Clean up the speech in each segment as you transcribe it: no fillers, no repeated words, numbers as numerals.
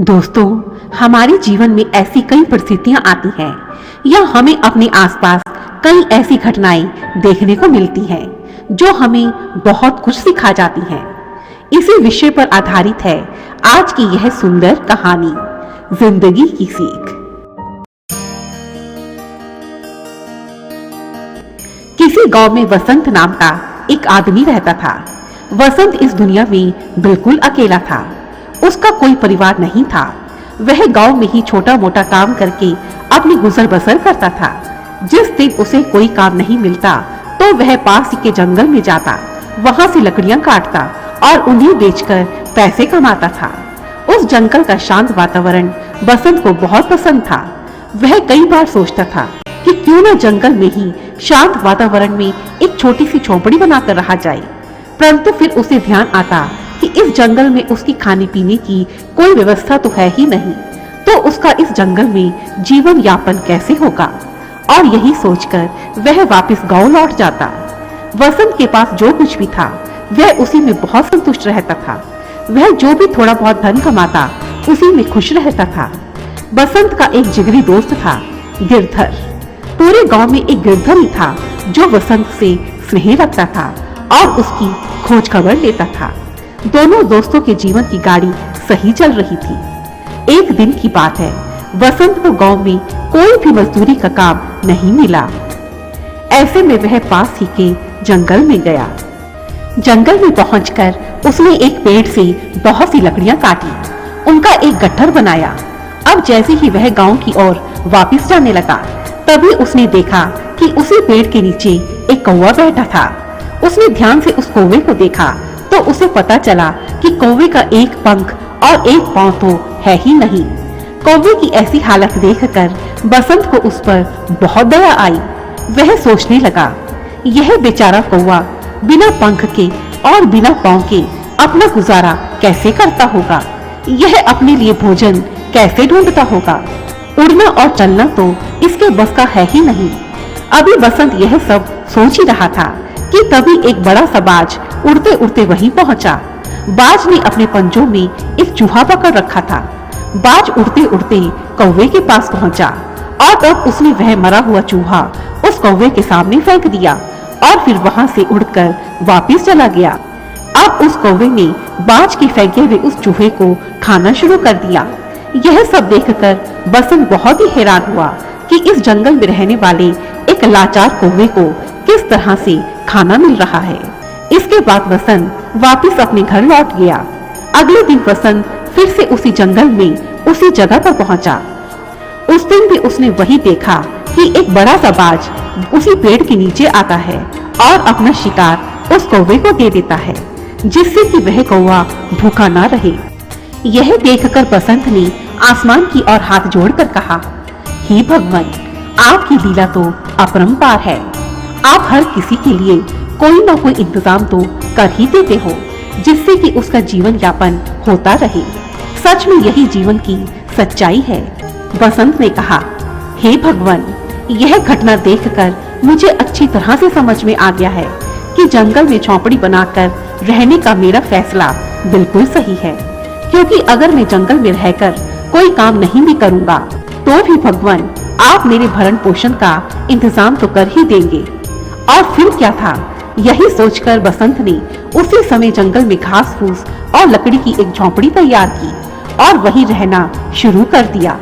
दोस्तों, हमारे जीवन में ऐसी कई परिस्थितियां आती हैं या हमें अपने आसपास कई ऐसी घटनाएं देखने को मिलती हैं जो हमें बहुत कुछ सिखा जाती हैं। इसी विषय पर आधारित है आज की यह सुंदर कहानी, जिंदगी की सीख। किसी गांव में वसंत नाम का एक आदमी रहता था। वसंत इस दुनिया में बिल्कुल अकेला था। उसका कोई परिवार नहीं था। वह गांव में ही छोटा मोटा काम करके अपनी गुजर बसर करता था। जिस दिन उसे कोई काम नहीं मिलता तो वह पास ही के जंगल में जाता, वहां से लकड़ियां काटता और उन्हें बेचकर पैसे कमाता था। उस जंगल का शांत वातावरण बसंत को बहुत पसंद था। वह कई बार सोचता था कि क्यों न जंगल में ही शांत वातावरण में एक छोटी सी झोपड़ी बनाकर रहा जाए। परंतु फिर उसे ध्यान आता कि इस जंगल में उसकी खाने पीने की कोई व्यवस्था तो है ही नहीं, तो उसका इस जंगल में जीवन यापन कैसे होगा। और यही सोचकर वह वापस गांव लौट जाता। वसंत के पास जो कुछ भी था वह उसी में बहुत संतुष्ट रहता था। वह जो भी थोड़ा बहुत धन कमाता उसी में खुश रहता था। बसंत का एक जिगरी दोस्त था, गिरधर। पूरे गांव में एक गिरधर ही था जो वसंत से स्नेह रखता था और उसकी खोज खबर लेता था। दोनों दोस्तों के जीवन की गाड़ी सही चल रही थी। एक दिन की बात है, वसंत को गांव में कोई भी मजदूरी का काम नहीं मिला। ऐसे में वह पास ही के जंगल में गया। जंगल में पहुंचकर उसने एक पेड़ से बहुत सी लकड़ियां काटी, उनका एक गट्ठर बनाया। अब जैसे ही वह गांव की ओर वापस जाने लगा, तभी उसने देखा कि उसी पेड़ के नीचे एक कौवा बैठा था। उसने ध्यान से उस कौवे को देखा तो उसे पता चला कि कौवे का एक पंख और एक पांव तो है ही नहीं। कौवे की ऐसी हालत देखकर बसंत को उस पर बहुत दया आई। वह सोचने लगा, यह बेचारा कौवा बिना पंख के और बिना पांव के अपना गुजारा कैसे करता होगा। यह अपने लिए भोजन कैसे ढूंढता होगा। उड़ना और चलना तो इसके बस का है ही नहीं। अभी बसंत यह सब सोच ही रहा था कि तभी एक बड़ा सा बाज उड़ते उड़ते वहीं पहुंचा। बाज ने अपने पंजों में एक चूहा पकड़ रखा था। बाज उड़ते उड़ते कौवे के पास पहुंचा और तब उसने वह मरा हुआ चूहा उस कौवे के सामने फेंक दिया और फिर वहां से उड़कर वापस चला गया। अब उस कौवे ने बाज के फेंके हुए उस चूहे को खाना शुरू कर दिया। यह सब देखकर बसंत बहुत ही हैरान हुआ कि इस जंगल में रहने वाले एक लाचार कौवे को किस तरह से खाना मिल रहा है। इसके बाद वसंत वापस अपने घर लौट गया। अगले दिन वसंत फिर से उसी जंगल में उसी जगह पर पहुंचा। उस दिन भी उसने वही देखा कि एक बड़ा सा बाज उसी पेड़ के नीचे आता है और अपना शिकार उस कौवे को दे देता है, जिससे कि वह कौवा भूखा ना रहे। यह देखकर बसंत ने आसमान की ओर हाथ जोड़कर कहा, हे भगवान, आपकी लीला तो अपरंपार है। आप हर किसी के लिए कोई ना कोई इंतजाम तो कर ही देते हो, जिससे कि उसका जीवन यापन होता रहे। सच में यही जीवन की सच्चाई है। बसंत ने कहा, हे भगवान, यह घटना देखकर मुझे अच्छी तरह से समझ में आ गया है कि जंगल में झोंपड़ी बनाकर रहने का मेरा फैसला बिल्कुल सही है। क्योंकि अगर मैं जंगल में रहकर कोई काम नहीं भी करूँगा तो भी भगवान आप मेरे भरण पोषण का इंतजाम तो कर ही देंगे। और फिर क्या था, यही सोचकर बसंत ने उसी समय जंगल में घास फूस और लकड़ी की एक झोंपड़ी तैयार की और वहीं रहना शुरू कर दिया।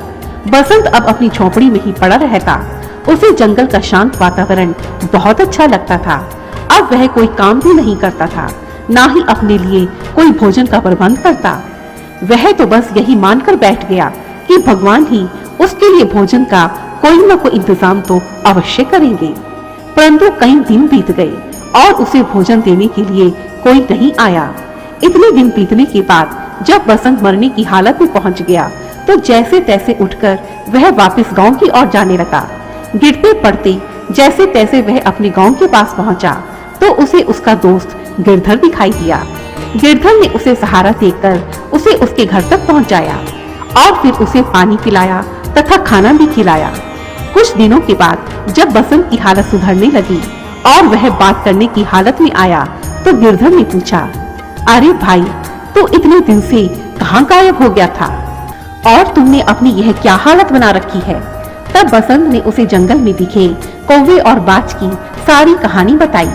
बसंत अब अपनी झोंपड़ी में ही पड़ा रहता। उसे जंगल का शांत वातावरण बहुत अच्छा लगता था। अब वह कोई काम भी नहीं करता था, ना ही अपने लिए कोई भोजन का प्रबंध करता। वह तो बस यही मानकर बैठ गया कि भगवान ही उसके लिए भोजन का कोई न कोई इंतजाम तो अवश्य करेंगे। परंतु कई दिन बीत गए और उसे भोजन देने के लिए कोई नहीं आया। इतने दिन बीतने के बाद जब बसंत मरने की हालत में पहुंच गया तो जैसे तैसे उठकर वह वापस गांव की ओर जाने लगा। गिरते पड़ते जैसे तैसे वह अपने गांव के पास पहुंचा तो उसे उसका दोस्त गिरधर दिखाई दिया। गिरधर ने उसे सहारा देकर उसे उसके घर तक पहुंचाया और फिर उसे पानी पिलाया तथा खाना भी खिलाया। कुछ दिनों के बाद जब बसंत की हालत सुधरने लगी और वह बात करने की हालत में आया तो गिरधर ने पूछा, अरे भाई, तो इतने दिन से कहाँ गायब हो गया था? और तुमने अपनी यह क्या हालत बना रखी है। तब बसंत ने उसे जंगल में दिखे कौवे और बाज की सारी कहानी बताई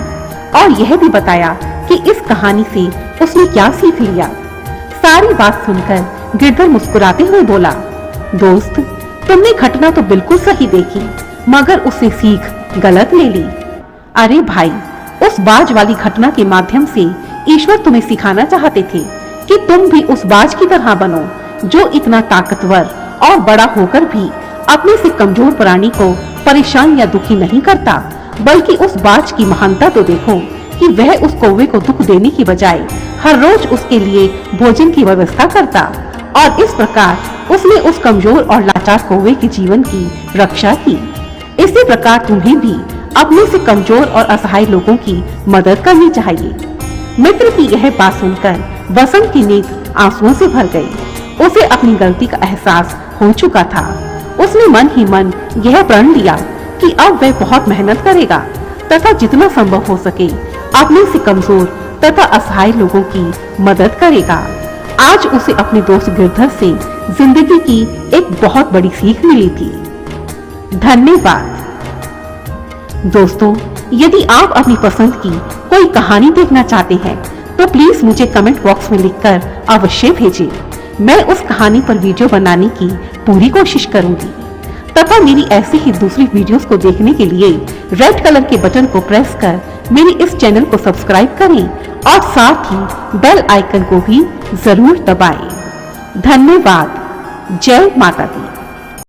और यह भी बताया कि इस कहानी से उसने क्या सीख लिया। सारी बात सुनकर गिरधर मुस्कुराते हुए बोला, दोस्त, तुमने घटना तो बिल्कुल सही देखी, मगर उससे सीख गलत ले ली। अरे भाई, उस बाज वाली घटना के माध्यम से ईश्वर तुम्हें सिखाना चाहते थे कि तुम भी उस बाज की तरह बनो जो इतना ताकतवर और बड़ा होकर भी अपने से कमजोर प्राणी को परेशान या दुखी नहीं करता, बल्कि उस बाज की महानता तो देखो कि वह उस कौवे को दुख देने की बजाय हर रोज उसके लिए भोजन की व्यवस्था करता और इस प्रकार उसने उस कमजोर और लाचार कौवे के जीवन की रक्षा की। इसी प्रकार तुम्हें भी अपने से कमजोर और असहाय लोगों की मदद करनी चाहिए। मित्र की यह बात सुनकर बसंत की नींद आंसुओं से भर गई। उसे अपनी गलती का एहसास हो चुका था। उसने मन ही मन यह प्रण लिया कि अब वह बहुत मेहनत करेगा तथा जितना संभव हो सके अपने से कमजोर तथा असहाय लोगों की मदद करेगा। आज उसे अपने दोस्त गिरधर से जिंदगी की एक बहुत बड़ी सीख मिली थी। धन्यवाद। दोस्तों, यदि आप अपनी पसंद की कोई कहानी देखना चाहते हैं तो प्लीज मुझे कमेंट बॉक्स में लिखकर अवश्य भेजें। मैं उस कहानी पर वीडियो बनाने की पूरी कोशिश करूंगी तथा मेरी ऐसी ही दूसरी वीडियोस को देखने के लिए रेड कलर के बटन को प्रेस कर मेरे इस चैनल को सब्सक्राइब करें और साथ ही बेल आइकन को भी जरूर दबाएं। धन्यवाद। जय माता दी।